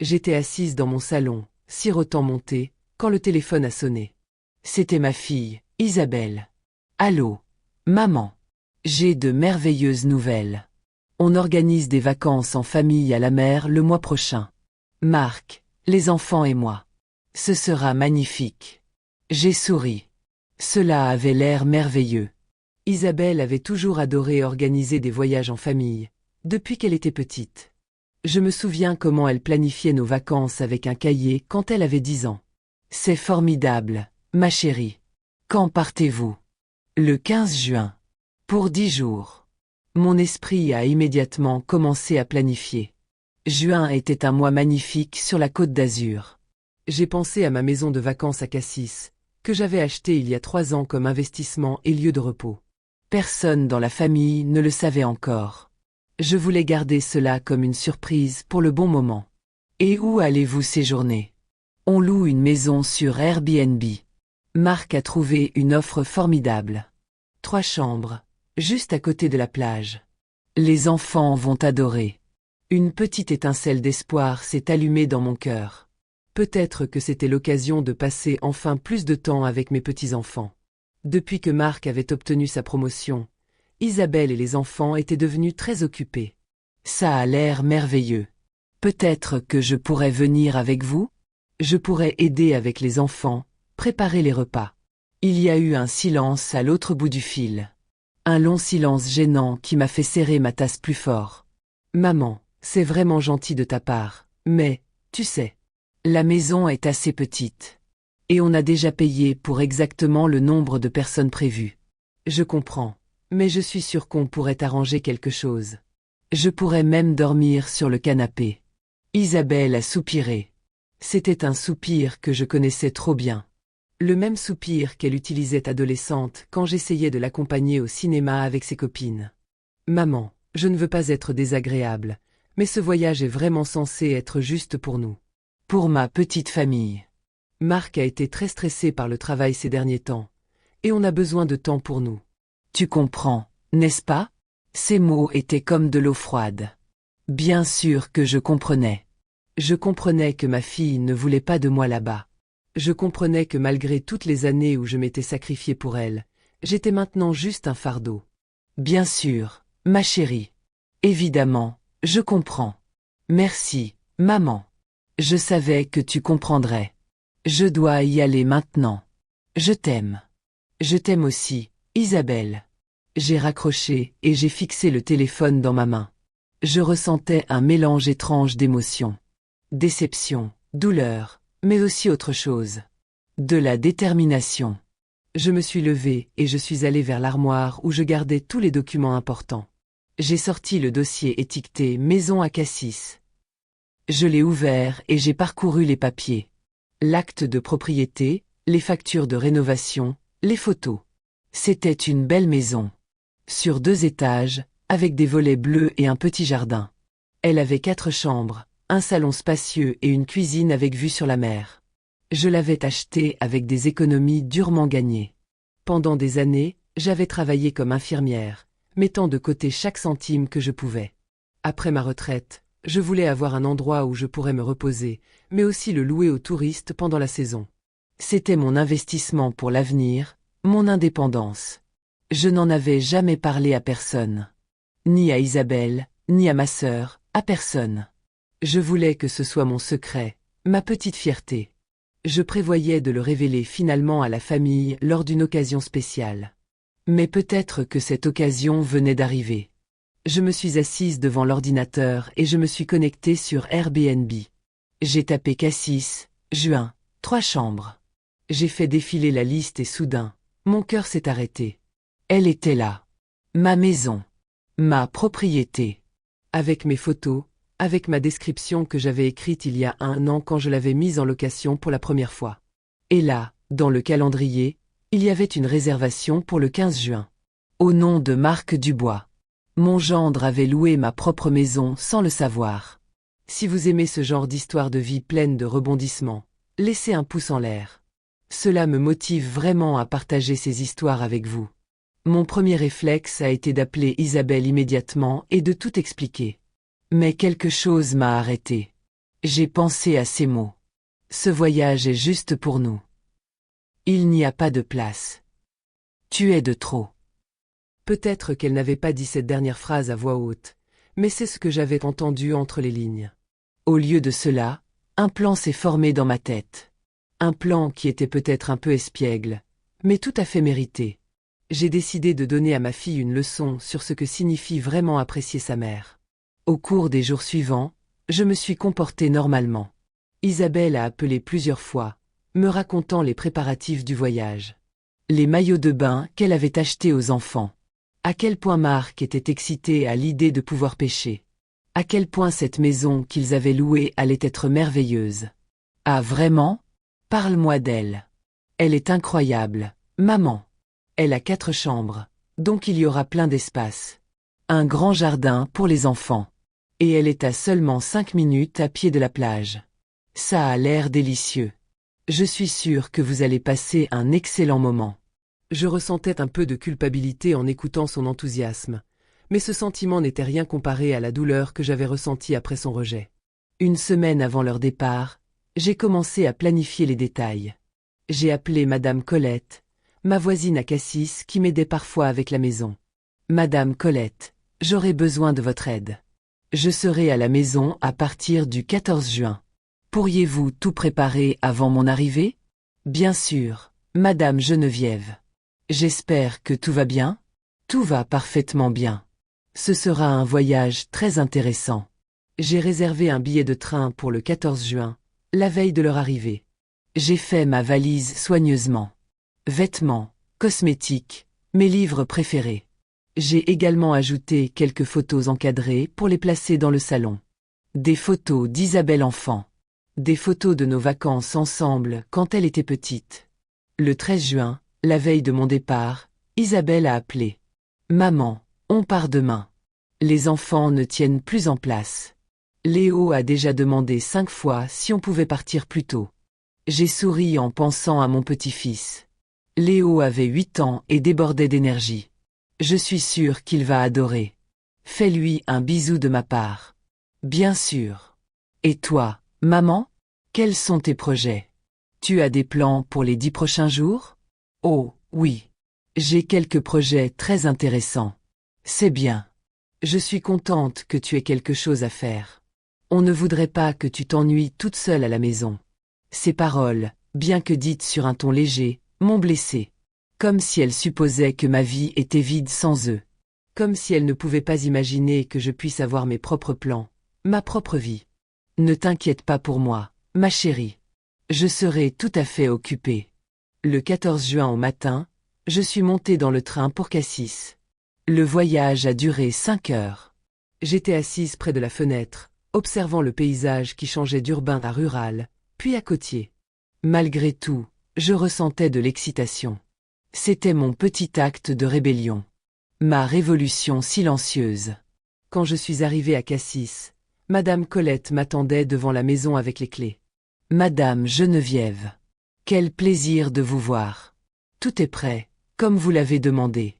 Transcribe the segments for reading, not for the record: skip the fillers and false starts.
J'étais assise dans mon salon, sirotant mon thé, quand le téléphone a sonné. C'était ma fille, Isabelle. Allô, maman. J'ai de merveilleuses nouvelles. On organise des vacances en famille à la mer le mois prochain. Marc, les enfants et moi. Ce sera magnifique. J'ai souri. Cela avait l'air merveilleux. Isabelle avait toujours adoré organiser des voyages en famille, depuis qu'elle était petite. Je me souviens comment elle planifiait nos vacances avec un cahier quand elle avait 10 ans. C'est formidable, ma chérie. Quand partez-vous? Le 15 juin. Pour 10 jours. Mon esprit a immédiatement commencé à planifier. Juin était un mois magnifique sur la Côte d'Azur. J'ai pensé à ma maison de vacances à Cassis, que j'avais achetée il y a 3 ans comme investissement et lieu de repos. Personne dans la famille ne le savait encore. Je voulais garder cela comme une surprise pour le bon moment. Et où allez-vous séjourner? On loue une maison sur Airbnb. Marc a trouvé une offre formidable. 3 chambres, juste à côté de la plage. Les enfants vont adorer. Une petite étincelle d'espoir s'est allumée dans mon cœur. Peut-être que c'était l'occasion de passer enfin plus de temps avec mes petits-enfants. Depuis que Marc avait obtenu sa promotion, Isabelle et les enfants étaient devenus très occupés. Ça a l'air merveilleux. Peut-être que je pourrais venir avec vous? Je pourrais aider avec les enfants, préparer les repas. Il y a eu un silence à l'autre bout du fil. Un long silence gênant qui m'a fait serrer ma tasse plus fort. Maman, c'est vraiment gentil de ta part, mais, tu sais, la maison est assez petite. Et on a déjà payé pour exactement le nombre de personnes prévues. Je comprends, mais je suis sûre qu'on pourrait arranger quelque chose. Je pourrais même dormir sur le canapé. Isabelle a soupiré. C'était un soupir que je connaissais trop bien. Le même soupir qu'elle utilisait adolescente quand j'essayais de l'accompagner au cinéma avec ses copines. Maman, je ne veux pas être désagréable, mais ce voyage est vraiment censé être juste pour nous. Pour ma petite famille. Marc a été très stressé par le travail ces derniers temps, et on a besoin de temps pour nous. Tu comprends, n'est-ce pas? Ces mots étaient comme de l'eau froide. Bien sûr que je comprenais. Je comprenais que ma fille ne voulait pas de moi là-bas. Je comprenais que malgré toutes les années où je m'étais sacrifiée pour elle, j'étais maintenant juste un fardeau. Bien sûr, ma chérie. Évidemment, je comprends. Merci, maman. Je savais que tu comprendrais. Je dois y aller maintenant. Je t'aime. Je t'aime aussi, Isabelle. J'ai raccroché et j'ai fixé le téléphone dans ma main. Je ressentais un mélange étrange d'émotions. Déception, douleur, mais aussi autre chose. De la détermination. Je me suis levée et je suis allée vers l'armoire où je gardais tous les documents importants. J'ai sorti le dossier étiqueté Maison à Cassis. Je l'ai ouvert et j'ai parcouru les papiers. L'acte de propriété, les factures de rénovation, les photos. C'était une belle maison. Sur 2 étages, avec des volets bleus et un petit jardin. Elle avait 4 chambres, un salon spacieux et une cuisine avec vue sur la mer. Je l'avais achetée avec des économies durement gagnées. Pendant des années, j'avais travaillé comme infirmière, mettant de côté chaque centime que je pouvais. Après ma retraite, je voulais avoir un endroit où je pourrais me reposer, mais aussi le louer aux touristes pendant la saison. C'était mon investissement pour l'avenir, mon indépendance. Je n'en avais jamais parlé à personne. Ni à Isabelle, ni à ma sœur, à personne. Je voulais que ce soit mon secret, ma petite fierté. Je prévoyais de le révéler finalement à la famille lors d'une occasion spéciale. Mais peut-être que cette occasion venait d'arriver. Je me suis assise devant l'ordinateur et je me suis connectée sur Airbnb. J'ai tapé Cassis, juin, 3 chambres. J'ai fait défiler la liste et soudain, mon cœur s'est arrêté. Elle était là. Ma maison. Ma propriété. Avec mes photos, avec ma description que j'avais écrite il y a 1 an quand je l'avais mise en location pour la première fois. Et là, dans le calendrier, il y avait une réservation pour le 15 juin. Au nom de Marc Dubois. Mon gendre avait loué ma propre maison sans le savoir. Si vous aimez ce genre d'histoire de vie pleine de rebondissements, laissez un pouce en l'air. Cela me motive vraiment à partager ces histoires avec vous. Mon premier réflexe a été d'appeler Isabelle immédiatement et de tout expliquer. Mais quelque chose m'a arrêté. J'ai pensé à ces mots. Ce voyage est juste pour nous. Il n'y a pas de place. Tu es de trop. Peut-être qu'elle n'avait pas dit cette dernière phrase à voix haute, mais c'est ce que j'avais entendu entre les lignes. Au lieu de cela, un plan s'est formé dans ma tête. Un plan qui était peut-être un peu espiègle, mais tout à fait mérité. J'ai décidé de donner à ma fille une leçon sur ce que signifie vraiment apprécier sa mère. Au cours des jours suivants, je me suis comporté normalement. Isabelle a appelé plusieurs fois, me racontant les préparatifs du voyage. Les maillots de bain qu'elle avait achetés aux enfants. À quel point Marc était excité à l'idée de pouvoir pêcher. À quel point cette maison qu'ils avaient louée allait être merveilleuse. Ah vraiment? Parle-moi d'elle. Elle est incroyable, maman. Elle a 4 chambres, donc il y aura plein d'espace. Un grand jardin pour les enfants. Et elle est à seulement 5 minutes à pied de la plage. Ça a l'air délicieux. Je suis sûre que vous allez passer un excellent moment. Je ressentais un peu de culpabilité en écoutant son enthousiasme, mais ce sentiment n'était rien comparé à la douleur que j'avais ressentie après son rejet. Une semaine avant leur départ, j'ai commencé à planifier les détails. J'ai appelé Madame Colette, ma voisine à Cassis qui m'aidait parfois avec la maison. Madame Colette, j'aurai besoin de votre aide. Je serai à la maison à partir du 14 juin. Pourriez-vous tout préparer avant mon arrivée? Bien sûr, Madame Geneviève. J'espère que tout va bien? Tout va parfaitement bien. Ce sera un voyage très intéressant. J'ai réservé un billet de train pour le 14 juin, la veille de leur arrivée. J'ai fait ma valise soigneusement. Vêtements, cosmétiques, mes livres préférés. J'ai également ajouté quelques photos encadrées pour les placer dans le salon. Des photos d'Isabelle enfant. Des photos de nos vacances ensemble quand elle était petite. Le 13 juin, la veille de mon départ, Isabelle a appelé. Maman, on part demain. Les enfants ne tiennent plus en place. Léo a déjà demandé 5 fois si on pouvait partir plus tôt. J'ai souri en pensant à mon petit-fils. Léo avait 8 ans et débordait d'énergie. Je suis sûre qu'il va adorer. Fais-lui un bisou de ma part. Bien sûr. Et toi, maman? Quels sont tes projets? Tu as des plans pour les 10 prochains jours? Oh, oui. J'ai quelques projets très intéressants. C'est bien. Je suis contente que tu aies quelque chose à faire. On ne voudrait pas que tu t'ennuies toute seule à la maison. Ces paroles, bien que dites sur un ton léger, m'ont blessée. Comme si elles supposaient que ma vie était vide sans eux. Comme si elles ne pouvaient pas imaginer que je puisse avoir mes propres plans, ma propre vie. Ne t'inquiète pas pour moi, ma chérie. Je serai tout à fait occupée. Le 14 juin au matin, je suis montée dans le train pour Cassis. Le voyage a duré 5 heures. J'étais assise près de la fenêtre, observant le paysage qui changeait d'urbain à rural, puis à côtier. Malgré tout, je ressentais de l'excitation. C'était mon petit acte de rébellion. Ma révolution silencieuse. Quand je suis arrivée à Cassis, Madame Colette m'attendait devant la maison avec les clés. Madame Geneviève. Quel plaisir de vous voir. Tout est prêt, comme vous l'avez demandé.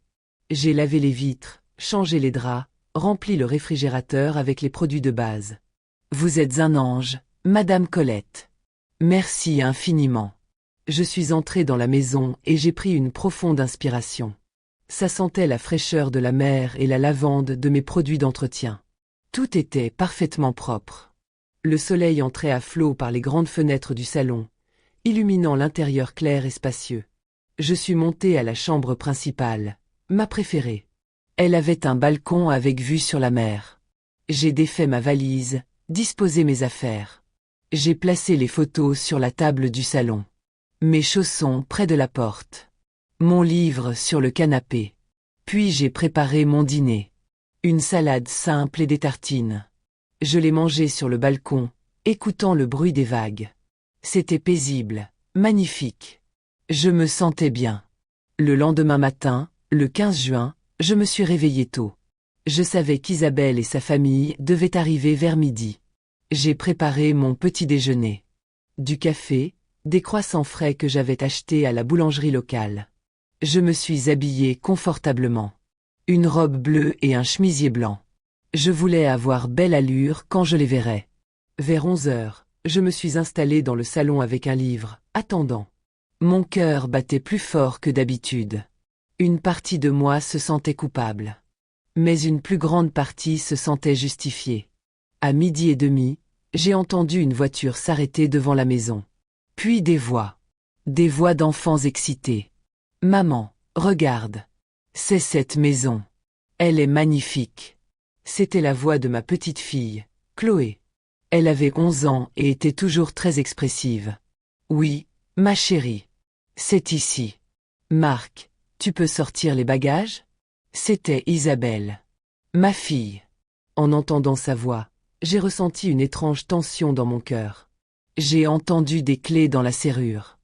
J'ai lavé les vitres, changé les draps, rempli le réfrigérateur avec les produits de base. Vous êtes un ange, Madame Colette. Merci infiniment. Je suis entrée dans la maison et j'ai pris une profonde inspiration. Ça sentait la fraîcheur de la mer et la lavande de mes produits d'entretien. Tout était parfaitement propre. Le soleil entrait à flots par les grandes fenêtres du salon, illuminant l'intérieur clair et spacieux. Je suis montée à la chambre principale, ma préférée. Elle avait un balcon avec vue sur la mer. J'ai défait ma valise, disposé mes affaires. J'ai placé les photos sur la table du salon. Mes chaussons près de la porte. Mon livre sur le canapé. Puis j'ai préparé mon dîner. Une salade simple et des tartines. Je l'ai mangé sur le balcon, écoutant le bruit des vagues. C'était paisible, magnifique. Je me sentais bien. Le lendemain matin, le 15 juin, je me suis réveillée tôt. Je savais qu'Isabelle et sa famille devaient arriver vers midi. J'ai préparé mon petit déjeuner. Du café, des croissants frais que j'avais achetés à la boulangerie locale. Je me suis habillée confortablement. Une robe bleue et un chemisier blanc. Je voulais avoir belle allure quand je les verrais. Vers 11 heures, je me suis installée dans le salon avec un livre, attendant. Mon cœur battait plus fort que d'habitude. Une partie de moi se sentait coupable. Mais une plus grande partie se sentait justifiée. À 12h30, j'ai entendu une voiture s'arrêter devant la maison. Puis des voix. Des voix d'enfants excités. Maman, regarde. C'est cette maison. Elle est magnifique. C'était la voix de ma petite fille, Chloé. Elle avait 11 ans et était toujours très expressive. Oui, ma chérie. C'est ici. Marc, tu peux sortir les bagages? C'était Isabelle. Ma fille. En entendant sa voix, j'ai ressenti une étrange tension dans mon cœur. J'ai entendu des clés dans la serrure.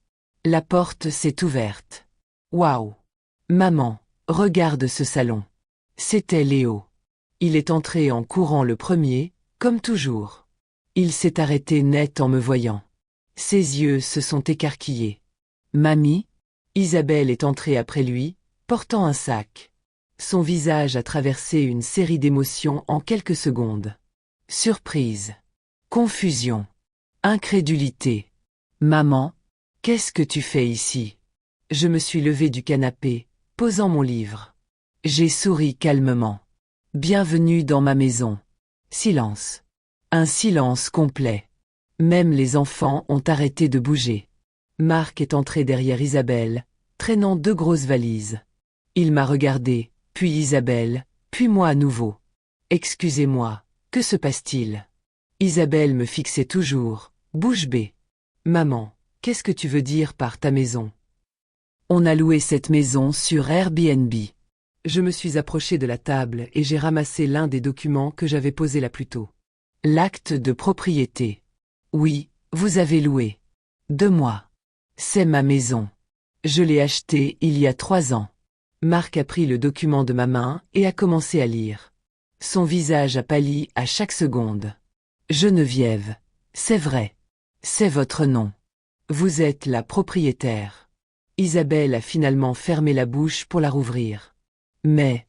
La porte s'est ouverte. Waouh! Maman, regarde ce salon. C'était Léo. Il est entré en courant le premier, comme toujours. Il s'est arrêté net en me voyant. Ses yeux se sont écarquillés. Mamie? Isabelle est entrée après lui, portant un sac. Son visage a traversé une série d'émotions en quelques secondes. Surprise. Confusion. Incrédulité. Maman, qu'est-ce que tu fais ici? Je me suis levée du canapé, posant mon livre. J'ai souri calmement. Bienvenue dans ma maison. Silence. Un silence complet. Même les enfants ont arrêté de bouger. Marc est entré derrière Isabelle, traînant 2 grosses valises. Il m'a regardé, puis Isabelle, puis moi à nouveau. Excusez-moi, que se passe-t-il? Isabelle me fixait toujours, bouche bée. Maman, qu'est-ce que tu veux dire par ta maison? On a loué cette maison sur Airbnb. Je me suis approchée de la table et j'ai ramassé l'un des documents que j'avais posé là plus tôt. L'acte de propriété. Oui, vous avez loué. 2 mois. C'est ma maison. Je l'ai achetée il y a 3 ans. Marc a pris le document de ma main et a commencé à lire. Son visage a pâli à chaque seconde. Geneviève, c'est vrai. C'est votre nom. Vous êtes la propriétaire. Isabelle a finalement fermé la bouche pour la rouvrir. Mais,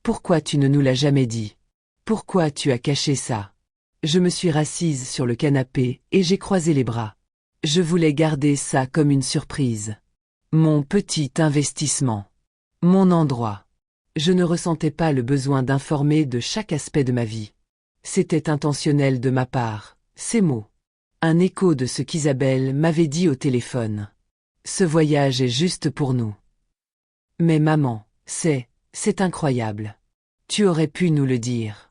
pourquoi tu ne nous l'as jamais dit? Pourquoi tu as caché ça? Je me suis rassise sur le canapé et j'ai croisé les bras. Je voulais garder ça comme une surprise. Mon petit investissement. Mon endroit. Je ne ressentais pas le besoin d'informer de chaque aspect de ma vie. C'était intentionnel de ma part, ces mots. Un écho de ce qu'Isabelle m'avait dit au téléphone. Ce voyage est juste pour nous. Mais maman, c'est incroyable. Tu aurais pu nous le dire.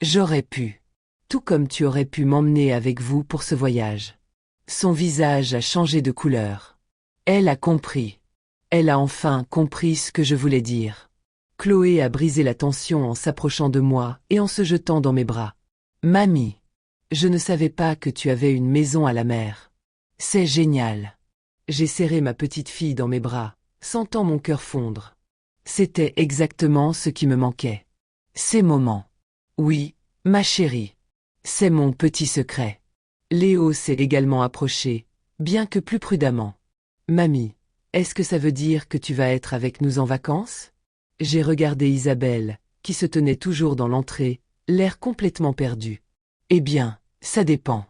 J'aurais pu. Tout comme tu aurais pu m'emmener avec vous pour ce voyage. Son visage a changé de couleur. Elle a compris. Elle a enfin compris ce que je voulais dire. Chloé a brisé la tension en s'approchant de moi et en se jetant dans mes bras. Mamie, je ne savais pas que tu avais une maison à la mer. C'est génial. J'ai serré ma petite fille dans mes bras, sentant mon cœur fondre. C'était exactement ce qui me manquait. Ces moments. Oui, ma chérie. C'est mon petit secret. Léo s'est également approché, bien que plus prudemment. Mamie, est-ce que ça veut dire que tu vas être avec nous en vacances? J'ai regardé Isabelle, qui se tenait toujours dans l'entrée, l'air complètement perdu. Eh bien, ça dépend.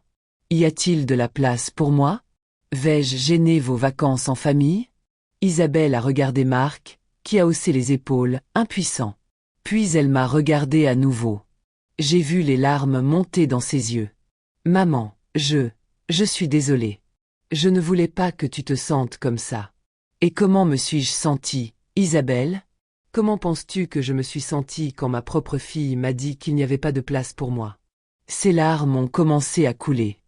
Y a-t-il de la place pour moi? Vais-je gêner vos vacances en famille? Isabelle a regardé Marc, qui a haussé les épaules, impuissant. Puis elle m'a regardé à nouveau. J'ai vu les larmes monter dans ses yeux. Maman, je suis désolée. Je ne voulais pas que tu te sentes comme ça. Et comment me suis-je sentie, Isabelle? Comment penses-tu que je me suis sentie quand ma propre fille m'a dit qu'il n'y avait pas de place pour moi? Ses larmes ont commencé à couler.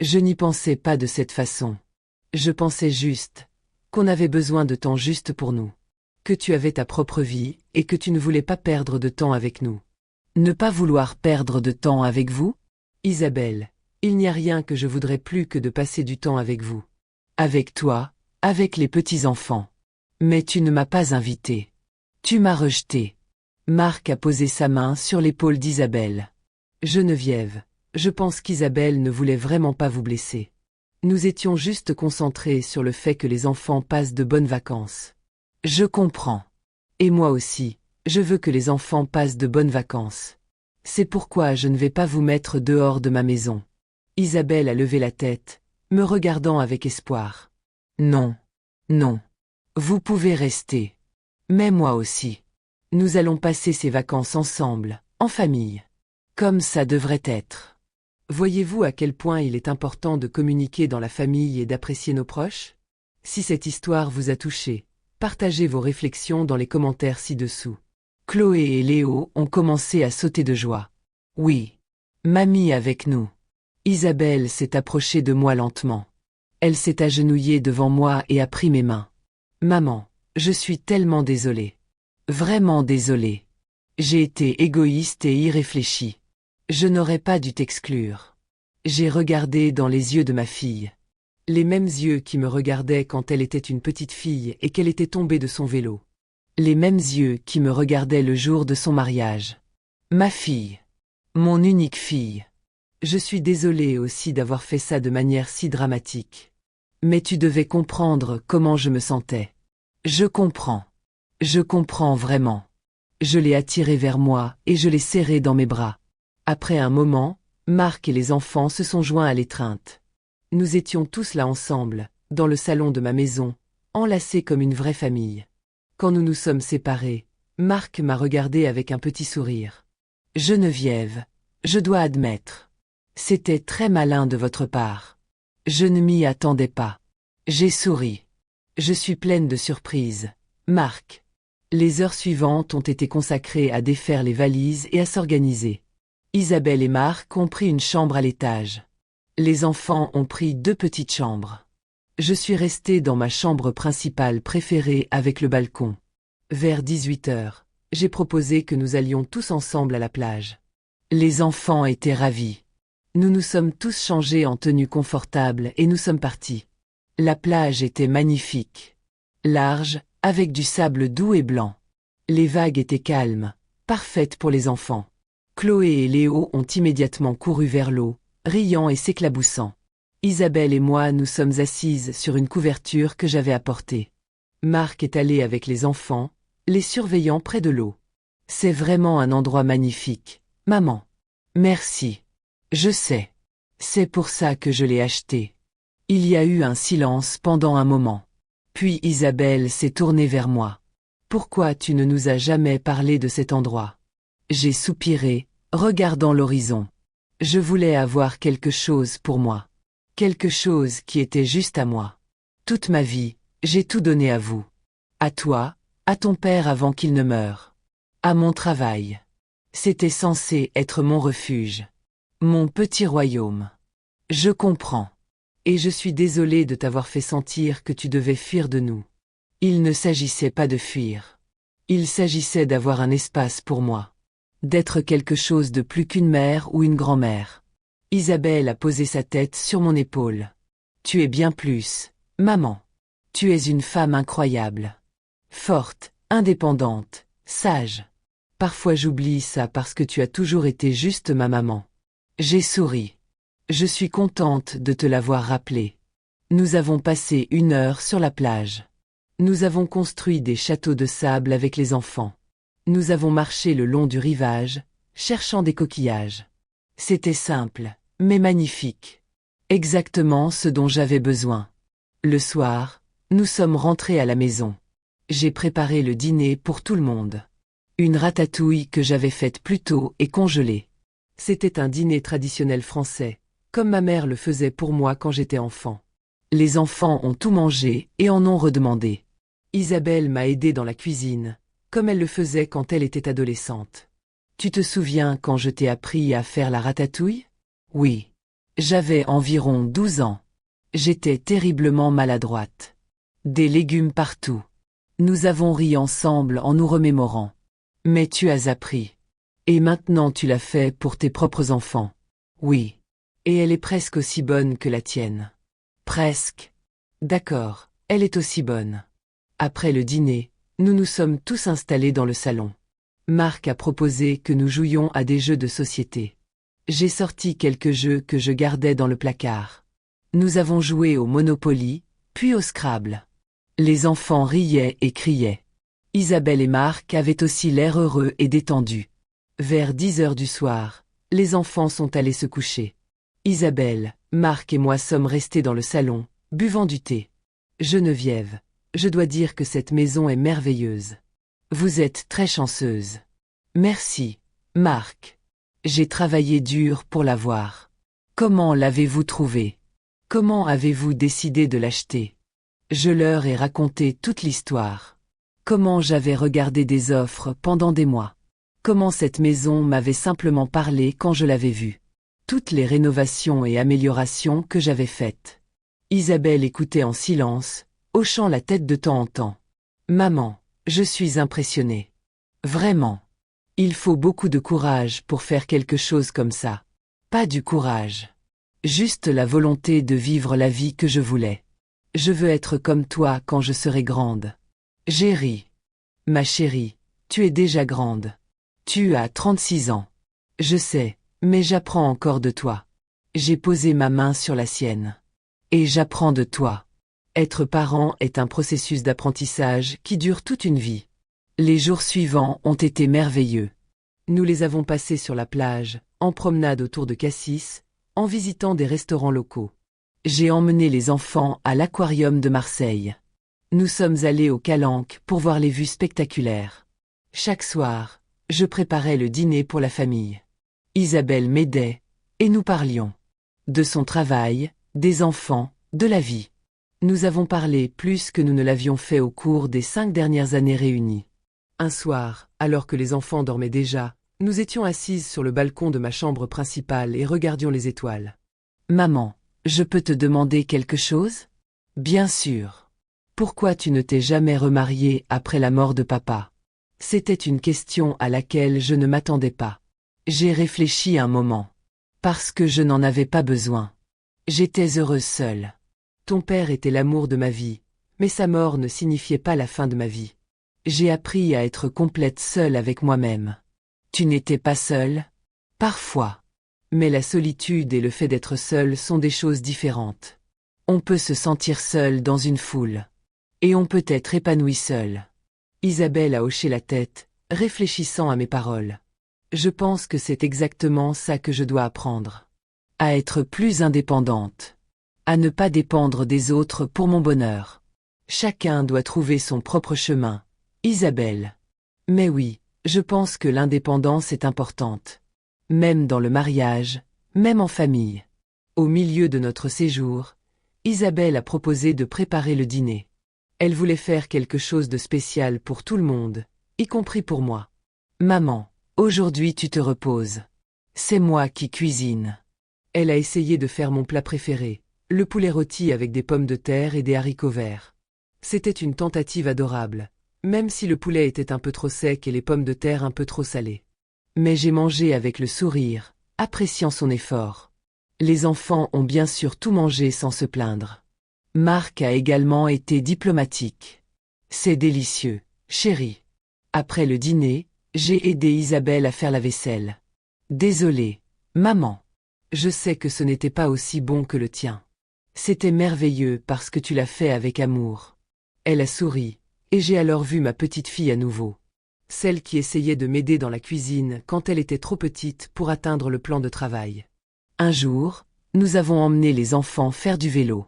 Je n'y pensais pas de cette façon. Je pensais juste qu'on avait besoin de temps juste pour nous. Que tu avais ta propre vie et que tu ne voulais pas perdre de temps avec nous. Ne pas vouloir perdre de temps avec vous? Isabelle, il n'y a rien que je voudrais plus que de passer du temps avec vous. Avec toi, avec les petits-enfants. Mais tu ne m'as pas invité. Tu m'as rejeté. Marc a posé sa main sur l'épaule d'Isabelle. Geneviève, je pense qu'Isabelle ne voulait vraiment pas vous blesser. Nous étions juste concentrés sur le fait que les enfants passent de bonnes vacances. Je comprends. Et moi aussi, je veux que les enfants passent de bonnes vacances. C'est pourquoi je ne vais pas vous mettre dehors de ma maison. Isabelle a levé la tête, me regardant avec espoir. Non. Non. Vous pouvez rester. Mais moi aussi. Nous allons passer ces vacances ensemble, en famille. Comme ça devrait être. Voyez-vous à quel point il est important de communiquer dans la famille et d'apprécier nos proches? Si cette histoire vous a touché, partagez vos réflexions dans les commentaires ci-dessous. Chloé et Léo ont commencé à sauter de joie. Oui. Mamie avec nous. Isabelle s'est approchée de moi lentement. Elle s'est agenouillée devant moi et a pris mes mains. Maman, je suis tellement désolée. Vraiment désolée. J'ai été égoïste et irréfléchie. Je n'aurais pas dû t'exclure. J'ai regardé dans les yeux de ma fille. Les mêmes yeux qui me regardaient quand elle était une petite fille et qu'elle était tombée de son vélo. Les mêmes yeux qui me regardaient le jour de son mariage. Ma fille. Mon unique fille. Je suis désolée aussi d'avoir fait ça de manière si dramatique. Mais tu devais comprendre comment je me sentais. Je comprends. Je comprends vraiment. Je l'ai attirée vers moi et je l'ai serrée dans mes bras. Après un moment, Marc et les enfants se sont joints à l'étreinte. Nous étions tous là ensemble, dans le salon de ma maison, enlacés comme une vraie famille. Quand nous nous sommes séparés, Marc m'a regardé avec un petit sourire. Geneviève, je dois admettre. C'était très malin de votre part. Je ne m'y attendais pas. J'ai souri. Je suis pleine de surprises. Marc. Les heures suivantes ont été consacrées à défaire les valises et à s'organiser. Isabelle et Marc ont pris une chambre à l'étage. Les enfants ont pris 2 petites chambres. Je suis restée dans ma chambre principale préférée avec le balcon. Vers 18h, j'ai proposé que nous allions tous ensemble à la plage. Les enfants étaient ravis. Nous nous sommes tous changés en tenues confortables et nous sommes partis. La plage était magnifique. Large, avec du sable doux et blanc. Les vagues étaient calmes, parfaites pour les enfants. Chloé et Léo ont immédiatement couru vers l'eau, riant et s'éclaboussant. Isabelle et moi nous sommes assises sur une couverture que j'avais apportée. Marc est allé avec les enfants, les surveillant près de l'eau. C'est vraiment un endroit magnifique, maman. Merci. Je sais. C'est pour ça que je l'ai acheté. Il y a eu un silence pendant un moment. Puis Isabelle s'est tournée vers moi. Pourquoi tu ne nous as jamais parlé de cet endroit? J'ai soupiré, regardant l'horizon. Je voulais avoir quelque chose pour moi. Quelque chose qui était juste à moi. Toute ma vie, j'ai tout donné à vous. À toi, à ton père avant qu'il ne meure. À mon travail. C'était censé être mon refuge. Mon petit royaume. Je comprends. Et je suis désolée de t'avoir fait sentir que tu devais fuir de nous. Il ne s'agissait pas de fuir. Il s'agissait d'avoir un espace pour moi. D'être quelque chose de plus qu'une mère ou une grand-mère. Isabelle a posé sa tête sur mon épaule. Tu es bien plus, maman. Tu es une femme incroyable. Forte, indépendante, sage. Parfois j'oublie ça parce que tu as toujours été juste ma maman. J'ai souri. Je suis contente de te l'avoir rappelé. Nous avons passé 1 heure sur la plage. Nous avons construit des châteaux de sable avec les enfants. Nous avons marché le long du rivage, cherchant des coquillages. C'était simple, mais magnifique. Exactement ce dont j'avais besoin. Le soir, nous sommes rentrés à la maison. J'ai préparé le dîner pour tout le monde. Une ratatouille que j'avais faite plus tôt et congelée. C'était un dîner traditionnel français, comme ma mère le faisait pour moi quand j'étais enfant. Les enfants ont tout mangé et en ont redemandé. Isabelle m'a aidé dans la cuisine, comme elle le faisait quand elle était adolescente. Tu te souviens quand je t'ai appris à faire la ratatouille? Oui. J'avais environ 12 ans. J'étais terriblement maladroite. Des légumes partout. Nous avons ri ensemble en nous remémorant. Mais tu as appris. Et maintenant tu l'as fait pour tes propres enfants. Oui. Et elle est presque aussi bonne que la tienne. Presque. D'accord, elle est aussi bonne. Après le dîner, nous nous sommes tous installés dans le salon. Marc a proposé que nous jouions à des jeux de société. J'ai sorti quelques jeux que je gardais dans le placard. Nous avons joué au Monopoly, puis au Scrabble. Les enfants riaient et criaient. Isabelle et Marc avaient aussi l'air heureux et détendus. Vers 10 heures du soir, les enfants sont allés se coucher. Isabelle, Marc et moi sommes restés dans le salon, buvant du thé. Geneviève, je dois dire que cette maison est merveilleuse. Vous êtes très chanceuse. Merci, Marc. J'ai travaillé dur pour l'avoir. Comment l'avez-vous trouvée? Comment avez-vous décidé de l'acheter? Je leur ai raconté toute l'histoire. Comment j'avais regardé des offres pendant des mois. Comment cette maison m'avait simplement parlé quand je l'avais vue. Toutes les rénovations et améliorations que j'avais faites. Isabelle écoutait en silence, hochant la tête de temps en temps. Maman, je suis impressionnée. Vraiment. Il faut beaucoup de courage pour faire quelque chose comme ça. Pas du courage. Juste la volonté de vivre la vie que je voulais. Je veux être comme toi quand je serai grande. J'ai ri. Ma chérie, tu es déjà grande. Tu as 36 ans. Je sais, mais j'apprends encore de toi. J'ai posé ma main sur la sienne. Et j'apprends de toi. Être parent est un processus d'apprentissage qui dure toute une vie. Les jours suivants ont été merveilleux. Nous les avons passés sur la plage, en promenade autour de Cassis, en visitant des restaurants locaux. J'ai emmené les enfants à l'aquarium de Marseille. Nous sommes allés au Calanque pour voir les vues spectaculaires. Chaque soir, je préparais le dîner pour la famille. Isabelle m'aidait, et nous parlions. De son travail, des enfants, de la vie. Nous avons parlé plus que nous ne l'avions fait au cours des 5 dernières années réunies. Un soir, alors que les enfants dormaient déjà, nous étions assises sur le balcon de ma chambre principale et regardions les étoiles. « Maman, je peux te demander quelque chose? » « Bien sûr. Pourquoi tu ne t'es jamais remariée après la mort de papa? » C'était une question à laquelle je ne m'attendais pas. J'ai réfléchi un moment. Parce que je n'en avais pas besoin. J'étais heureuse seule. Ton père était l'amour de ma vie, mais sa mort ne signifiait pas la fin de ma vie. J'ai appris à être complète seule avec moi-même. Tu n'étais pas seule? Parfois. Mais la solitude et le fait d'être seule sont des choses différentes. On peut se sentir seul dans une foule. Et on peut être épanoui seul. Isabelle a hoché la tête, réfléchissant à mes paroles. Je pense que c'est exactement ça que je dois apprendre. À être plus indépendante. À ne pas dépendre des autres pour mon bonheur. Chacun doit trouver son propre chemin. Isabelle. Mais oui, je pense que l'indépendance est importante. Même dans le mariage, même en famille. Au milieu de notre séjour, Isabelle a proposé de préparer le dîner. Elle voulait faire quelque chose de spécial pour tout le monde, y compris pour moi. Maman, aujourd'hui tu te reposes. C'est moi qui cuisine. Elle a essayé de faire mon plat préféré, le poulet rôti avec des pommes de terre et des haricots verts. C'était une tentative adorable, même si le poulet était un peu trop sec et les pommes de terre un peu trop salées. Mais j'ai mangé avec le sourire, appréciant son effort. Les enfants ont bien sûr tout mangé sans se plaindre. Marc a également été diplomatique. C'est délicieux, chérie. Après le dîner, j'ai aidé Isabelle à faire la vaisselle. Désolée, maman. Je sais que ce n'était pas aussi bon que le tien. C'était merveilleux parce que tu l'as fait avec amour. Elle a souri, et j'ai alors vu ma petite fille à nouveau. Celle qui essayait de m'aider dans la cuisine quand elle était trop petite pour atteindre le plan de travail. Un jour, nous avons emmené les enfants faire du vélo.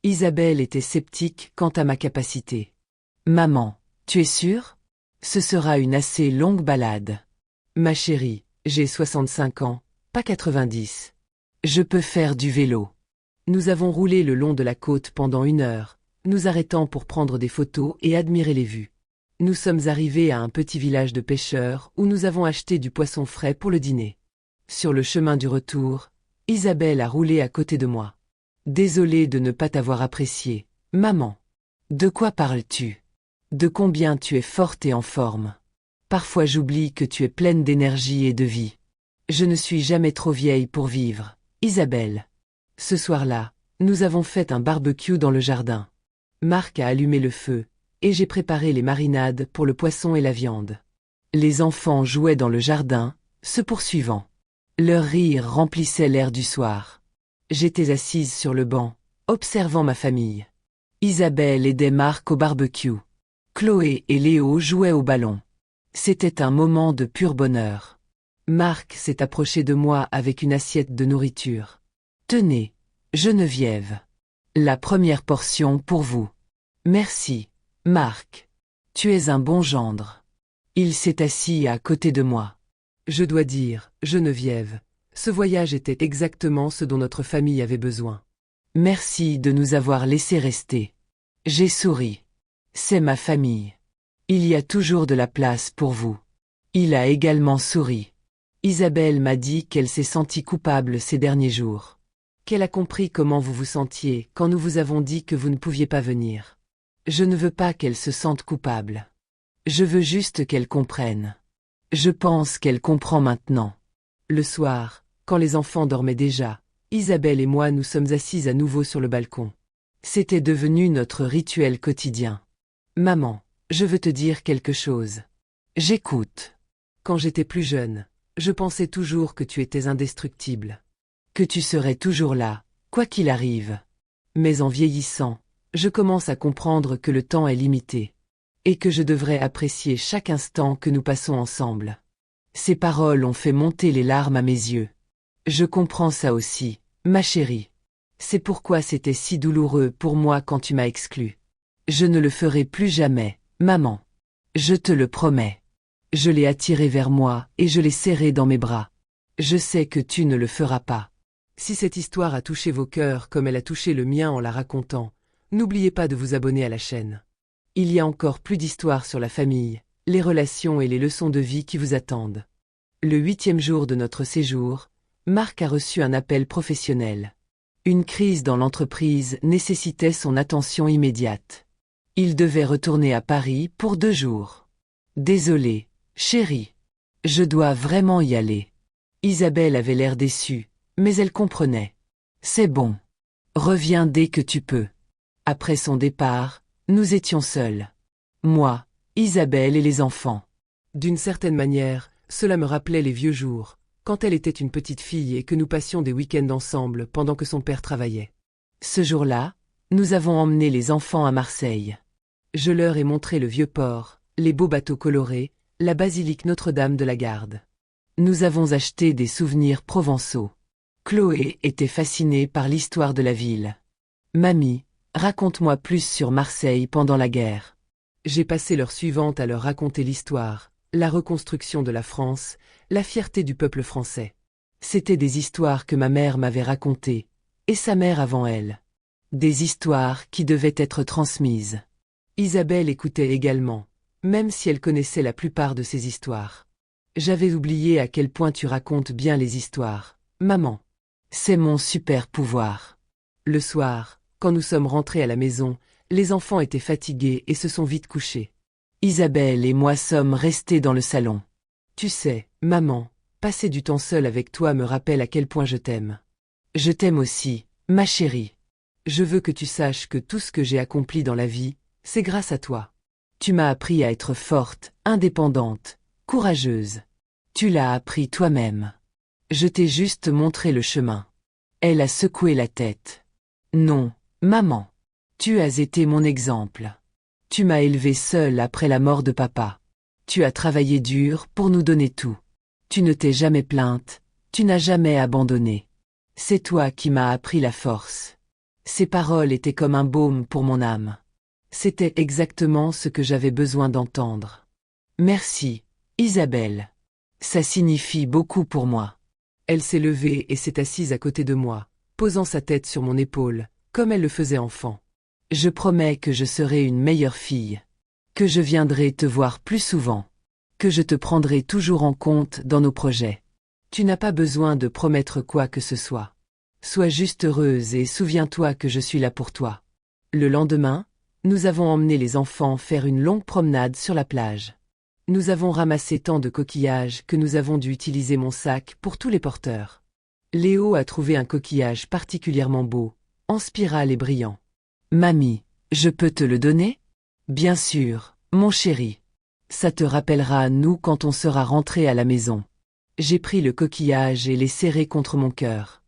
Isabelle était sceptique quant à ma capacité. Maman, tu es sûre? Ce sera une assez longue balade. Ma chérie, j'ai 65 ans, pas 90. Je peux faire du vélo. Nous avons roulé le long de la côte pendant 1 heure, nous arrêtant pour prendre des photos et admirer les vues. Nous sommes arrivés à un petit village de pêcheurs où nous avons acheté du poisson frais pour le dîner. Sur le chemin du retour, Isabelle a roulé à côté de moi. Désolée de ne pas t'avoir apprécié, maman. De quoi parles-tu? De combien tu es forte et en forme. Parfois j'oublie que tu es pleine d'énergie et de vie. Je ne suis jamais trop vieille pour vivre, Isabelle. Ce soir-là, nous avons fait un barbecue dans le jardin. Marc a allumé le feu, et j'ai préparé les marinades pour le poisson et la viande. Les enfants jouaient dans le jardin, se poursuivant. Leur rire remplissait l'air du soir. J'étais assise sur le banc, observant ma famille. Isabelle aidait Marc au barbecue. Chloé et Léo jouaient au ballon. C'était un moment de pur bonheur. Marc s'est approché de moi avec une assiette de nourriture. Tenez, Geneviève. La première portion pour vous. Merci, Marc. Tu es un bon gendre. Il s'est assis à côté de moi. Je dois dire, Geneviève, ce voyage était exactement ce dont notre famille avait besoin. Merci de nous avoir laissés rester. J'ai souri. C'est ma famille. Il y a toujours de la place pour vous. Il a également souri. Isabelle m'a dit qu'elle s'est sentie coupable ces derniers jours. Qu'elle a compris comment vous vous sentiez quand nous vous avons dit que vous ne pouviez pas venir. Je ne veux pas qu'elle se sente coupable. Je veux juste qu'elle comprenne. Je pense qu'elle comprend maintenant. Le soir, quand les enfants dormaient déjà, Isabelle et moi nous sommes assises à nouveau sur le balcon. C'était devenu notre rituel quotidien. Maman, je veux te dire quelque chose. J'écoute. Quand j'étais plus jeune, je pensais toujours que tu étais indestructible. Que tu serais toujours là, quoi qu'il arrive. Mais en vieillissant, je commence à comprendre que le temps est limité. Et que je devrais apprécier chaque instant que nous passons ensemble. Ces paroles ont fait monter les larmes à mes yeux. Je comprends ça aussi, ma chérie. C'est pourquoi c'était si douloureux pour moi quand tu m'as exclue. Je ne le ferai plus jamais, maman. Je te le promets. Je l'ai attiré vers moi et je l'ai serré dans mes bras. Je sais que tu ne le feras pas. Si cette histoire a touché vos cœurs comme elle a touché le mien en la racontant, n'oubliez pas de vous abonner à la chaîne. Il y a encore plus d'histoires sur la famille, les relations et les leçons de vie qui vous attendent. Le 8e jour de notre séjour, Marc a reçu un appel professionnel. Une crise dans l'entreprise nécessitait son attention immédiate. Il devait retourner à Paris pour 2 jours. Désolé, chérie. Je dois vraiment y aller. Isabelle avait l'air déçue, mais elle comprenait. C'est bon. Reviens dès que tu peux. Après son départ, nous étions seuls. Moi, Isabelle et les enfants. D'une certaine manière, cela me rappelait les vieux jours, quand elle était une petite fille et que nous passions des week-ends ensemble pendant que son père travaillait. Ce jour-là, nous avons emmené les enfants à Marseille. Je leur ai montré le vieux port, les beaux bateaux colorés, la basilique Notre-Dame de la Garde. Nous avons acheté des souvenirs provençaux. Chloé était fascinée par l'histoire de la ville. Mamie, raconte-moi plus sur Marseille pendant la guerre. J'ai passé l'heure suivante à leur raconter l'histoire, la reconstruction de la France, la fierté du peuple français. C'étaient des histoires que ma mère m'avait racontées, et sa mère avant elle. Des histoires qui devaient être transmises. Isabelle écoutait également, même si elle connaissait la plupart de ces histoires. J'avais oublié à quel point tu racontes bien les histoires, maman. C'est mon super pouvoir. Le soir, quand nous sommes rentrés à la maison, les enfants étaient fatigués et se sont vite couchés. Isabelle et moi sommes restés dans le salon. Tu sais, maman, passer du temps seul avec toi me rappelle à quel point je t'aime. Je t'aime aussi, ma chérie. Je veux que tu saches que tout ce que j'ai accompli dans la vie, c'est grâce à toi. Tu m'as appris à être forte, indépendante, courageuse. Tu l'as appris toi-même. Je t'ai juste montré le chemin. Elle a secoué la tête. Non, maman. Tu as été mon exemple. Tu m'as élevée seule après la mort de papa. Tu as travaillé dur pour nous donner tout. Tu ne t'es jamais plainte, tu n'as jamais abandonné. C'est toi qui m'as appris la force. Ces paroles étaient comme un baume pour mon âme. C'était exactement ce que j'avais besoin d'entendre. Merci, Isabelle. Ça signifie beaucoup pour moi. Elle s'est levée et s'est assise à côté de moi, posant sa tête sur mon épaule, comme elle le faisait enfant. Je promets que je serai une meilleure fille. Que je viendrai te voir plus souvent. Que je te prendrai toujours en compte dans nos projets. Tu n'as pas besoin de promettre quoi que ce soit. Sois juste heureuse et souviens-toi que je suis là pour toi. Le lendemain, nous avons emmené les enfants faire une longue promenade sur la plage. Nous avons ramassé tant de coquillages que nous avons dû utiliser mon sac pour tous les porteurs. Léo a trouvé un coquillage particulièrement beau, en spirale et brillant. Mamie, je peux te le donner? Bien sûr, mon chéri. Ça te rappellera nous quand on sera rentré à la maison. J'ai pris le coquillage et l'ai serré contre mon cœur.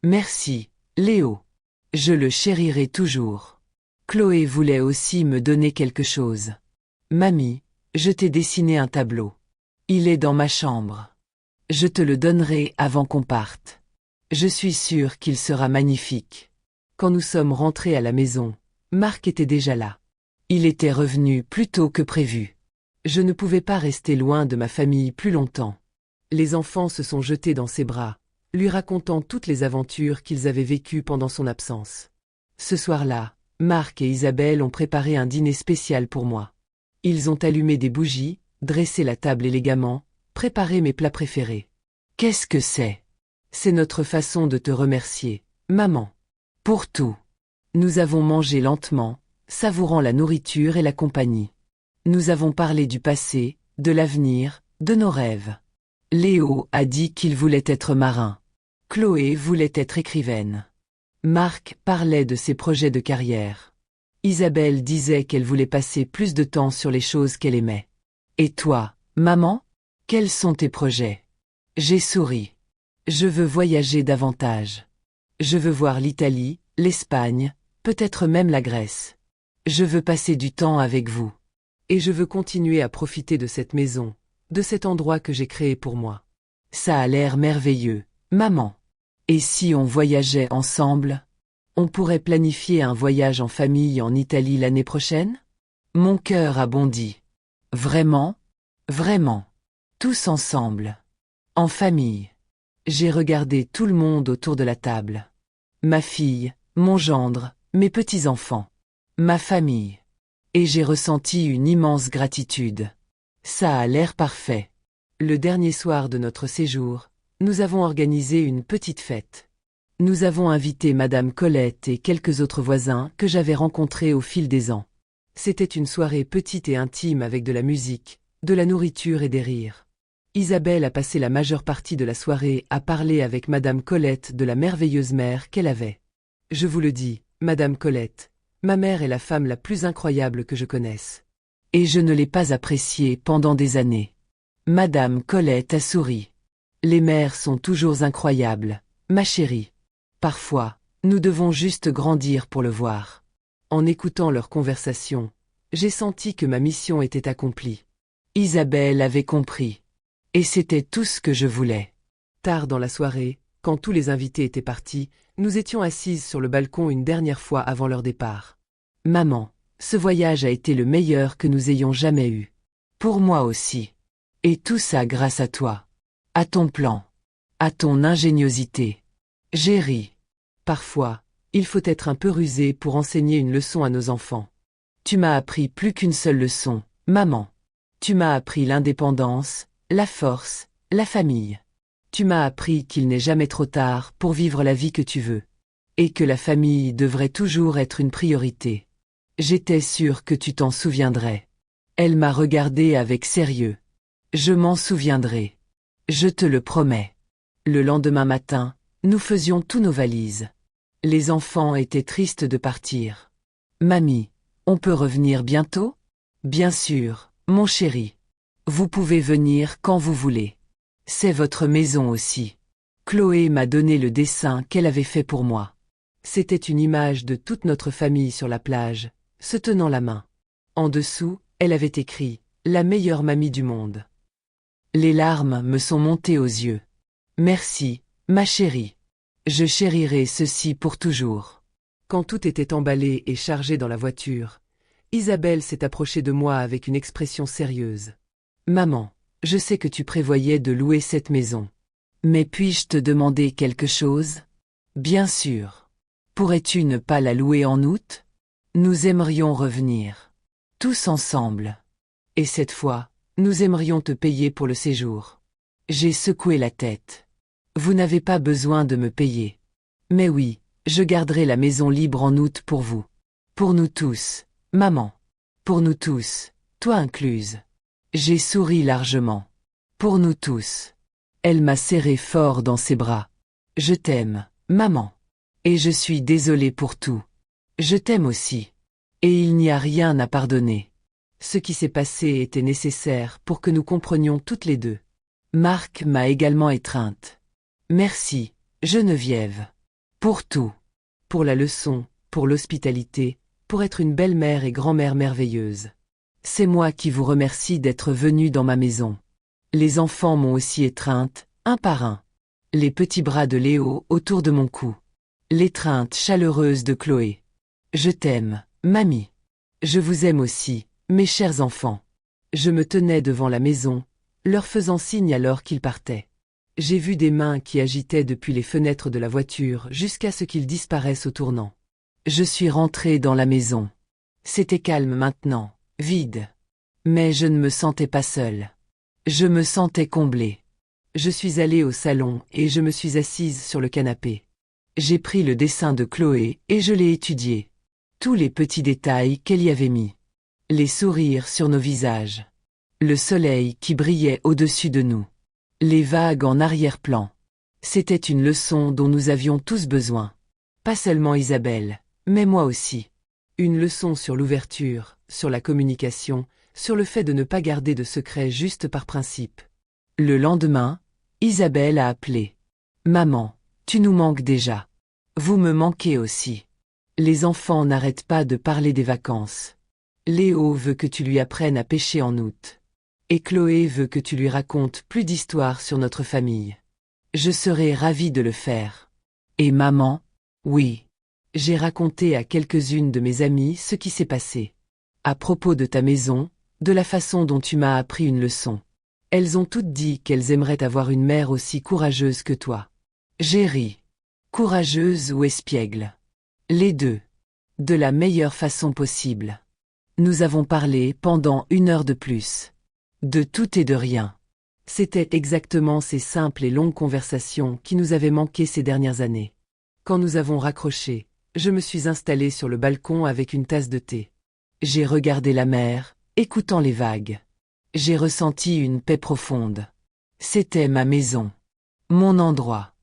Merci, Léo. Je le chérirai toujours. Chloé voulait aussi me donner quelque chose. Mamie, je t'ai dessiné un tableau. Il est dans ma chambre. Je te le donnerai avant qu'on parte. Je suis sûre qu'il sera magnifique. Quand nous sommes rentrés à la maison, Marc était déjà là. Il était revenu plus tôt que prévu. Je ne pouvais pas rester loin de ma famille plus longtemps. Les enfants se sont jetés dans ses bras, lui racontant toutes les aventures qu'ils avaient vécues pendant son absence. Ce soir-là, Marc et Isabelle ont préparé un dîner spécial pour moi. Ils ont allumé des bougies, dressé la table élégamment, préparé mes plats préférés. Qu'est-ce que c'est? C'est notre façon de te remercier, maman. Pour tout. Nous avons mangé lentement, savourant la nourriture et la compagnie. Nous avons parlé du passé, de l'avenir, de nos rêves. Léo a dit qu'il voulait être marin. Chloé voulait être écrivaine. Marc parlait de ses projets de carrière. Isabelle disait qu'elle voulait passer plus de temps sur les choses qu'elle aimait. Et toi, maman? Quels sont tes projets? J'ai souri. Je veux voyager davantage. Je veux voir l'Italie, l'Espagne, peut-être même la Grèce. Je veux passer du temps avec vous. Et je veux continuer à profiter de cette maison, de cet endroit que j'ai créé pour moi. Ça a l'air merveilleux, maman. Et si on voyageait ensemble? On pourrait planifier un voyage en famille en Italie l'année prochaine? Mon cœur a bondi. Vraiment? Vraiment. Tous ensemble. En famille. J'ai regardé tout le monde autour de la table. Ma fille, mon gendre, mes petits-enfants. Ma famille. Et j'ai ressenti une immense gratitude. Ça a l'air parfait. Le dernier soir de notre séjour, nous avons organisé une petite fête. Nous avons invité Madame Colette et quelques autres voisins que j'avais rencontrés au fil des ans. C'était une soirée petite et intime avec de la musique, de la nourriture et des rires. Isabelle a passé la majeure partie de la soirée à parler avec Madame Colette de la merveilleuse mère qu'elle avait. Je vous le dis, Madame Colette, ma mère est la femme la plus incroyable que je connaisse. Et je ne l'ai pas appréciée pendant des années. Madame Colette a souri. Les mères sont toujours incroyables, ma chérie. Parfois, nous devons juste grandir pour le voir. En écoutant leur conversation, j'ai senti que ma mission était accomplie. Isabelle avait compris. Et c'était tout ce que je voulais. Tard dans la soirée, quand tous les invités étaient partis, nous étions assises sur le balcon une dernière fois avant leur départ. Maman, ce voyage a été le meilleur que nous ayons jamais eu. Pour moi aussi. Et tout ça grâce à toi. À ton plan. À ton ingéniosité. J'ai ri. Parfois, il faut être un peu rusé pour enseigner une leçon à nos enfants. Tu m'as appris plus qu'une seule leçon, maman. Tu m'as appris l'indépendance, la force, la famille. Tu m'as appris qu'il n'est jamais trop tard pour vivre la vie que tu veux. Et que la famille devrait toujours être une priorité. J'étais sûre que tu t'en souviendrais. Elle m'a regardé avec sérieux. Je m'en souviendrai. Je te le promets. Le lendemain matin, nous faisions tous nos valises. Les enfants étaient tristes de partir. Mamie, on peut revenir bientôt? Bien sûr, mon chéri. Vous pouvez venir quand vous voulez. C'est votre maison aussi. Chloé m'a donné le dessin qu'elle avait fait pour moi. C'était une image de toute notre famille sur la plage, se tenant la main. En dessous, elle avait écrit « La meilleure mamie du monde ». Les larmes me sont montées aux yeux. Merci, ma chérie. Je chérirai ceci pour toujours. Quand tout était emballé et chargé dans la voiture, Isabelle s'est approchée de moi avec une expression sérieuse. Maman, je sais que tu prévoyais de louer cette maison. Mais puis-je te demander quelque chose? Bien sûr. Pourrais-tu ne pas la louer en août? Nous aimerions revenir. Tous ensemble. Et cette fois, nous aimerions te payer pour le séjour. J'ai secoué la tête. Vous n'avez pas besoin de me payer. Mais oui, je garderai la maison libre en août pour vous. Pour nous tous, maman. Pour nous tous, toi incluse. J'ai souri largement. Pour nous tous. Elle m'a serré fort dans ses bras. Je t'aime, maman. Et je suis désolée pour tout. Je t'aime aussi. Et il n'y a rien à pardonner. Ce qui s'est passé était nécessaire pour que nous comprenions toutes les deux. Marc m'a également étreinte. Merci, Geneviève. Pour tout. Pour la leçon, pour l'hospitalité, pour être une belle-mère et grand-mère merveilleuse. C'est moi qui vous remercie d'être venue dans ma maison. Les enfants m'ont aussi étreinte, un par un. Les petits bras de Léo autour de mon cou. L'étreinte chaleureuse de Chloé. Je t'aime, mamie. Je vous aime aussi, mes chers enfants. Je me tenais devant la maison, leur faisant signe alors qu'ils partaient. J'ai vu des mains qui agitaient depuis les fenêtres de la voiture jusqu'à ce qu'ils disparaissent au tournant. Je suis rentrée dans la maison. C'était calme maintenant, vide. Mais je ne me sentais pas seule. Je me sentais comblée. Je suis allée au salon et je me suis assise sur le canapé. J'ai pris le dessin de Chloé et je l'ai étudié. Tous les petits détails qu'elle y avait mis. Les sourires sur nos visages. Le soleil qui brillait au-dessus de nous. Les vagues en arrière-plan. C'était une leçon dont nous avions tous besoin. Pas seulement Isabelle, mais moi aussi. Une leçon sur l'ouverture, sur la communication, sur le fait de ne pas garder de secret juste par principe. Le lendemain, Isabelle a appelé. « Maman, tu nous manques déjà. Vous me manquez aussi. » Les enfants n'arrêtent pas de parler des vacances. Léo veut que tu lui apprennes à pêcher en août. Et Chloé veut que tu lui racontes plus d'histoires sur notre famille. Je serai ravie de le faire. Et maman? Oui. J'ai raconté à quelques-unes de mes amies ce qui s'est passé. À propos de ta maison, de la façon dont tu m'as appris une leçon. Elles ont toutes dit qu'elles aimeraient avoir une mère aussi courageuse que toi. J'ai ri. Courageuse ou espiègle? Les deux. De la meilleure façon possible. Nous avons parlé pendant 1 heure de plus. De tout et de rien. C'était exactement ces simples et longues conversations qui nous avaient manqué ces dernières années. Quand nous avons raccroché, je me suis installée sur le balcon avec une tasse de thé. J'ai regardé la mer, écoutant les vagues. J'ai ressenti une paix profonde. C'était ma maison. Mon endroit.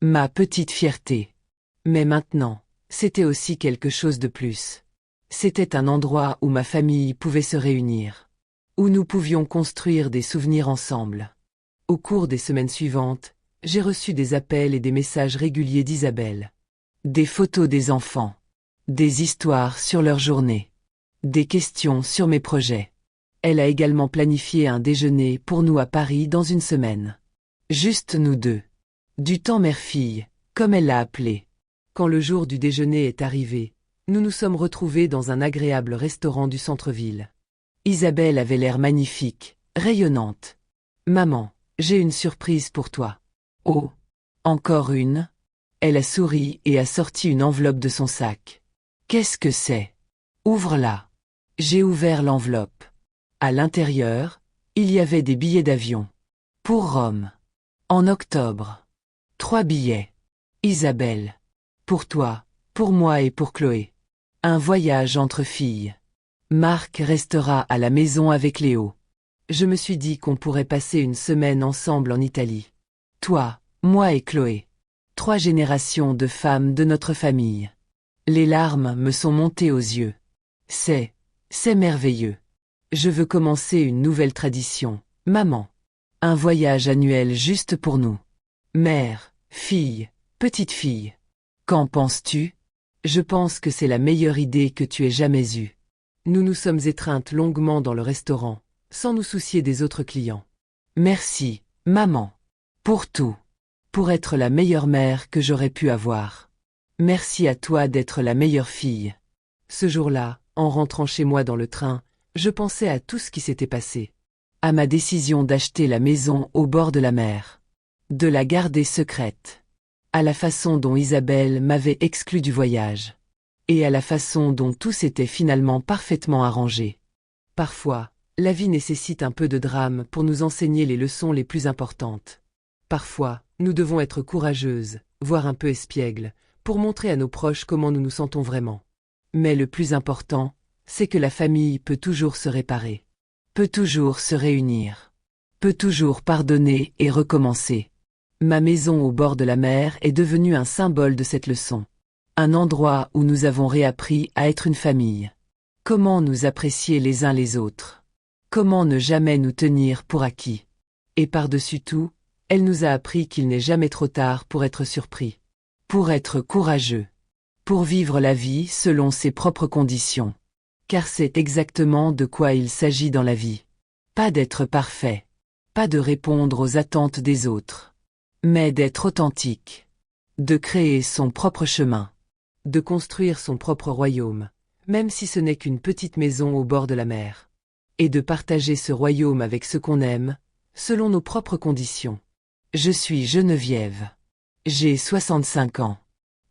Ma petite fierté. Mais maintenant, c'était aussi quelque chose de plus. C'était un endroit où ma famille pouvait se réunir. Où nous pouvions construire des souvenirs ensemble. Au cours des semaines suivantes, j'ai reçu des appels et des messages réguliers d'Isabelle. Des photos des enfants. Des histoires sur leur journée. Des questions sur mes projets. Elle a également planifié un déjeuner pour nous à Paris dans 1 semaine. Juste nous deux. Du temps mère-fille, comme elle l'a appelé. Quand le jour du déjeuner est arrivé, nous nous sommes retrouvés dans un agréable restaurant du centre-ville. Isabelle avait l'air magnifique, rayonnante. « Maman, j'ai une surprise pour toi. » « Oh, encore une ?» Elle a souri et a sorti une enveloppe de son sac. « Qu'est-ce que c'est ? » « Ouvre-la. » J'ai ouvert l'enveloppe. À l'intérieur, il y avait des billets d'avion. Pour Rome. En octobre. 3 billets. Isabelle. Pour toi, pour moi et pour Chloé. Un voyage entre filles. Marc restera à la maison avec Léo. Je me suis dit qu'on pourrait passer 1 semaine ensemble en Italie. Toi, moi et Chloé. 3 générations de femmes de notre famille. Les larmes me sont montées aux yeux. C'est merveilleux. Je veux commencer une nouvelle tradition, maman. Un voyage annuel juste pour nous. Mère, fille, petite fille. Qu'en penses-tu? Je pense que c'est la meilleure idée que tu aies jamais eue. Nous nous sommes étreintes longuement dans le restaurant, sans nous soucier des autres clients. Merci, maman. Pour tout. Pour être la meilleure mère que j'aurais pu avoir. Merci à toi d'être la meilleure fille. Ce jour-là, en rentrant chez moi dans le train, je pensais à tout ce qui s'était passé. À ma décision d'acheter la maison au bord de la mer. De la garder secrète. À la façon dont Isabelle m'avait exclu du voyage. Et à la façon dont tout s'était finalement parfaitement arrangé. Parfois, la vie nécessite un peu de drame pour nous enseigner les leçons les plus importantes. Parfois, nous devons être courageuses, voire un peu espiègles, pour montrer à nos proches comment nous nous sentons vraiment. Mais le plus important, c'est que la famille peut toujours se réparer. Peut toujours se réunir. Peut toujours pardonner et recommencer. Ma maison au bord de la mer est devenue un symbole de cette leçon. Un endroit où nous avons réappris à être une famille. Comment nous apprécier les uns les autres. Comment ne jamais nous tenir pour acquis. Et par-dessus tout, elle nous a appris qu'il n'est jamais trop tard pour être surpris. Pour être courageux. Pour vivre la vie selon ses propres conditions. Car c'est exactement de quoi il s'agit dans la vie. Pas d'être parfait. Pas de répondre aux attentes des autres. mais d'être authentique. De créer son propre chemin. De construire son propre royaume, même si ce n'est qu'une petite maison au bord de la mer. Et de partager ce royaume avec ceux qu'on aime, selon nos propres conditions. Je suis Geneviève. J'ai 65 ans.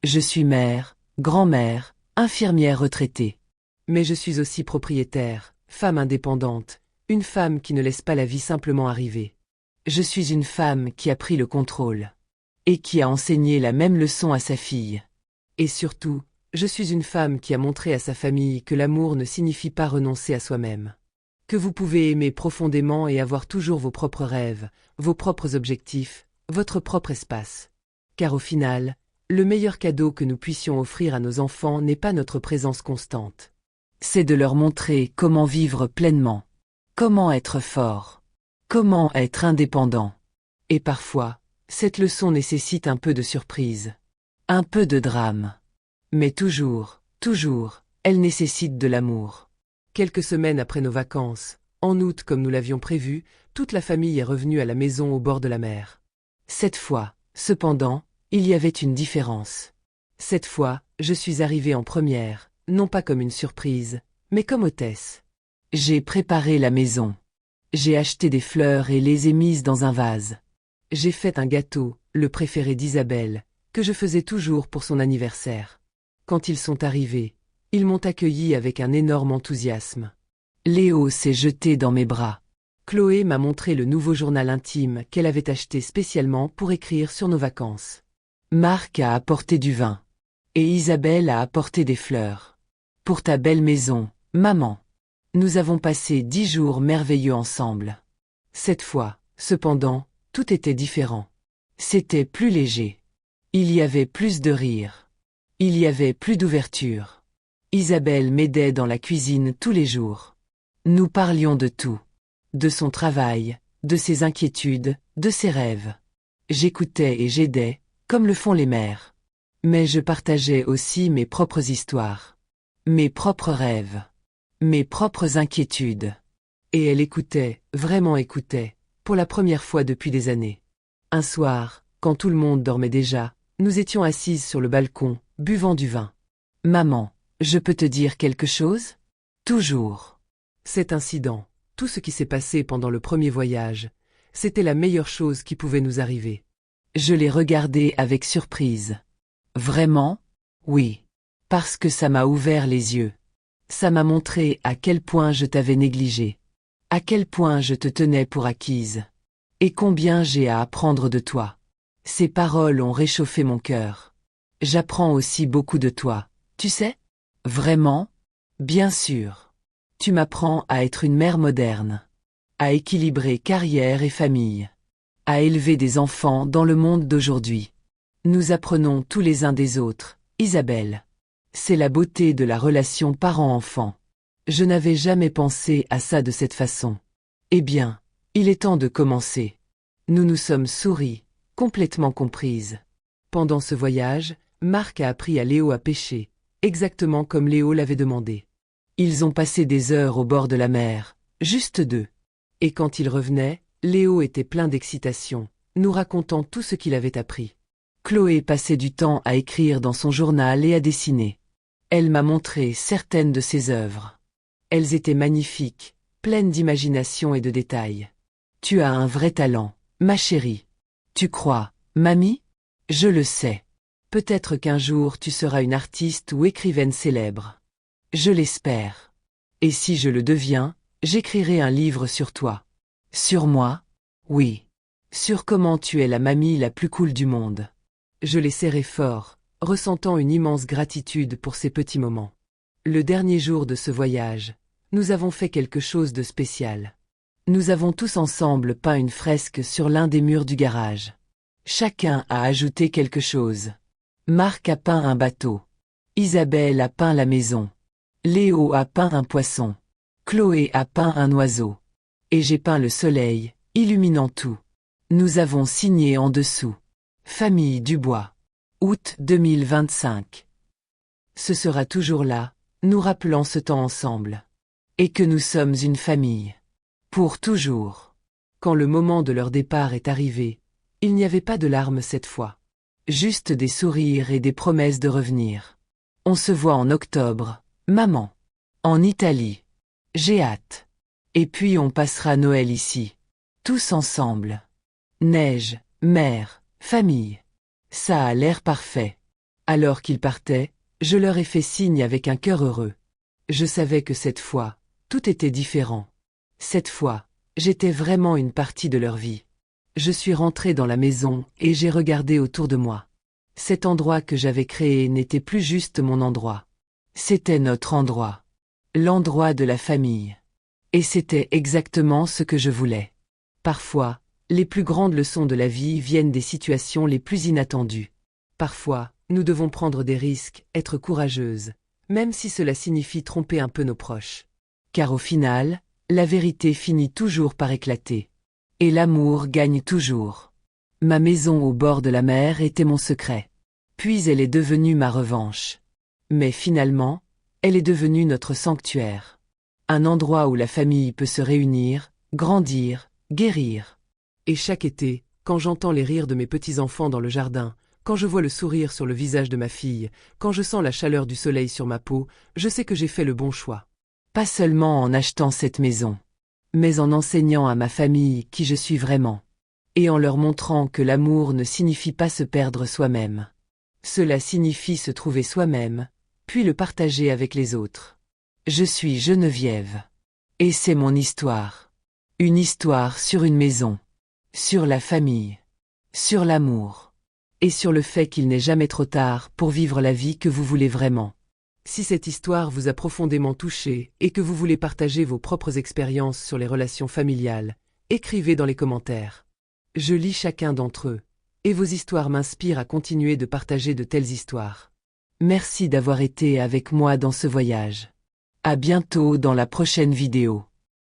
Je suis mère, grand-mère, infirmière retraitée. Mais je suis aussi propriétaire, femme indépendante, une femme qui ne laisse pas la vie simplement arriver. Je suis une femme qui a pris le contrôle. Et qui a enseigné la même leçon à sa fille. Et surtout, je suis une femme qui a montré à sa famille que l'amour ne signifie pas renoncer à soi-même. Que vous pouvez aimer profondément et avoir toujours vos propres rêves, vos propres objectifs, votre propre espace. Car au final, le meilleur cadeau que nous puissions offrir à nos enfants n'est pas notre présence constante. C'est de leur montrer comment vivre pleinement. Comment être fort. Comment être indépendant. Et parfois, cette leçon nécessite un peu de surprise. Un peu de drame. Mais toujours, elle nécessite de l'amour. Quelques semaines après nos vacances, en août comme nous l'avions prévu, toute la famille est revenue à la maison au bord de la mer. Cette fois, cependant, il y avait une différence. Cette fois, je suis arrivée en première, non pas comme une surprise, mais comme hôtesse. J'ai préparé la maison. J'ai acheté des fleurs et les ai mises dans un vase. J'ai fait un gâteau, le préféré d'Isabelle, que je faisais toujours pour son anniversaire. Quand ils sont arrivés, ils m'ont accueilli avec un énorme enthousiasme. Léo s'est jeté dans mes bras. Chloé m'a montré le nouveau journal intime qu'elle avait acheté spécialement pour écrire sur nos vacances. Marc a apporté du vin. Et Isabelle a apporté des fleurs. Pour ta belle maison, maman. Nous avons passé 10 jours merveilleux ensemble. Cette fois, cependant, tout était différent. C'était plus léger. Il y avait plus de rire. Il y avait plus d'ouverture. Isabelle m'aidait dans la cuisine tous les jours. Nous parlions de tout. De son travail, de ses inquiétudes, de ses rêves. J'écoutais et j'aidais, comme le font les mères. Mais je partageais aussi mes propres histoires. Mes propres rêves. Mes propres inquiétudes. Et elle écoutait, vraiment écoutait, pour la première fois depuis des années. Un soir, quand tout le monde dormait déjà, nous étions assises sur le balcon, buvant du vin. « Maman, je peux te dire quelque chose ? » Toujours. Cet incident, tout ce qui s'est passé pendant le premier voyage, c'était la meilleure chose qui pouvait nous arriver. Je l'ai regardé avec surprise. Vraiment ? Oui. Parce que ça m'a ouvert les yeux. Ça m'a montré à quel point je t'avais négligé. À quel point je te tenais pour acquise. Et combien j'ai à apprendre de toi. Ces paroles ont réchauffé mon cœur. J'apprends aussi beaucoup de toi, tu sais ? Vraiment ? Bien sûr. Tu m'apprends à être une mère moderne. À équilibrer carrière et famille. À élever des enfants dans le monde d'aujourd'hui. Nous apprenons tous les uns des autres, Isabelle. C'est la beauté de la relation parent-enfant. Je n'avais jamais pensé à ça de cette façon. Eh bien, il est temps de commencer. Nous nous sommes souris, complètement comprises. Pendant ce voyage, Marc a appris à Léo à pêcher, exactement comme Léo l'avait demandé. Ils ont passé des heures au bord de la mer, juste deux. Et quand ils revenaient, Léo était plein d'excitation, nous racontant tout ce qu'il avait appris. Chloé passait du temps à écrire dans son journal et à dessiner. Elle m'a montré certaines de ses œuvres. Elles étaient magnifiques, pleines d'imagination et de détails. Tu as un vrai talent, ma chérie. Tu crois, mamie ? Je le sais. Peut-être qu'un jour tu seras une artiste ou écrivaine célèbre. Je l'espère. Et si je le deviens, j'écrirai un livre sur toi. Sur moi ? Oui. Sur comment tu es la mamie la plus cool du monde. Je l'ai serré fort, ressentant une immense gratitude pour ces petits moments. Le dernier jour de ce voyage, nous avons fait quelque chose de spécial. Nous avons tous ensemble peint une fresque sur l'un des murs du garage. Chacun a ajouté quelque chose. Marc a peint un bateau. Isabelle a peint la maison. Léo a peint un poisson. Chloé a peint un oiseau. Et j'ai peint le soleil, illuminant tout. Nous avons signé en dessous. Famille Dubois. Août 2025. Ce sera toujours là, nous rappelant ce temps ensemble. Et que nous sommes une famille. Pour toujours. Quand le moment de leur départ est arrivé, Il n'y avait pas de larmes cette fois. Juste des sourires et des promesses de revenir. On se voit en octobre, maman. En Italie. J'ai hâte. Et puis on passera Noël ici. Tous ensemble. Neige, mer, famille. Ça a l'air parfait. Alors qu'ils partaient, je leur ai fait signe avec un cœur heureux. Je savais que cette fois, tout était différent. Cette fois, j'étais vraiment une partie de leur vie. Je suis rentré dans la maison et j'ai regardé autour de moi. Cet endroit que j'avais créé n'était plus juste mon endroit. C'était notre endroit. L'endroit de la famille. Et c'était exactement ce que je voulais. Parfois, les plus grandes leçons de la vie viennent des situations les plus inattendues. Parfois, nous devons prendre des risques, être courageuses, même si cela signifie tromper un peu nos proches. Car au final, la vérité finit toujours par éclater. Et l'amour gagne toujours. Ma maison au bord de la mer était mon secret. Puis elle est devenue ma revanche. Mais finalement, elle est devenue notre sanctuaire. Un endroit où la famille peut se réunir, grandir, guérir. Et chaque été, quand j'entends les rires de mes petits-enfants dans le jardin, quand je vois le sourire sur le visage de ma fille, quand je sens la chaleur du soleil sur ma peau, je sais que j'ai fait le bon choix. Pas seulement en achetant cette maison, mais en enseignant à ma famille qui je suis vraiment. Et en leur montrant que l'amour ne signifie pas se perdre soi-même. Cela signifie se trouver soi-même, puis le partager avec les autres. Je suis Geneviève. Et c'est mon histoire. Une histoire sur une maison. Sur la famille. Sur l'amour. Et sur le fait qu'il n'est jamais trop tard pour vivre la vie que vous voulez vraiment. Si cette histoire vous a profondément touché et que vous voulez partager vos propres expériences sur les relations familiales, écrivez dans les commentaires. Je lis chacun d'entre eux, et vos histoires m'inspirent à continuer de partager de telles histoires. Merci d'avoir été avec moi dans ce voyage. À bientôt dans la prochaine vidéo.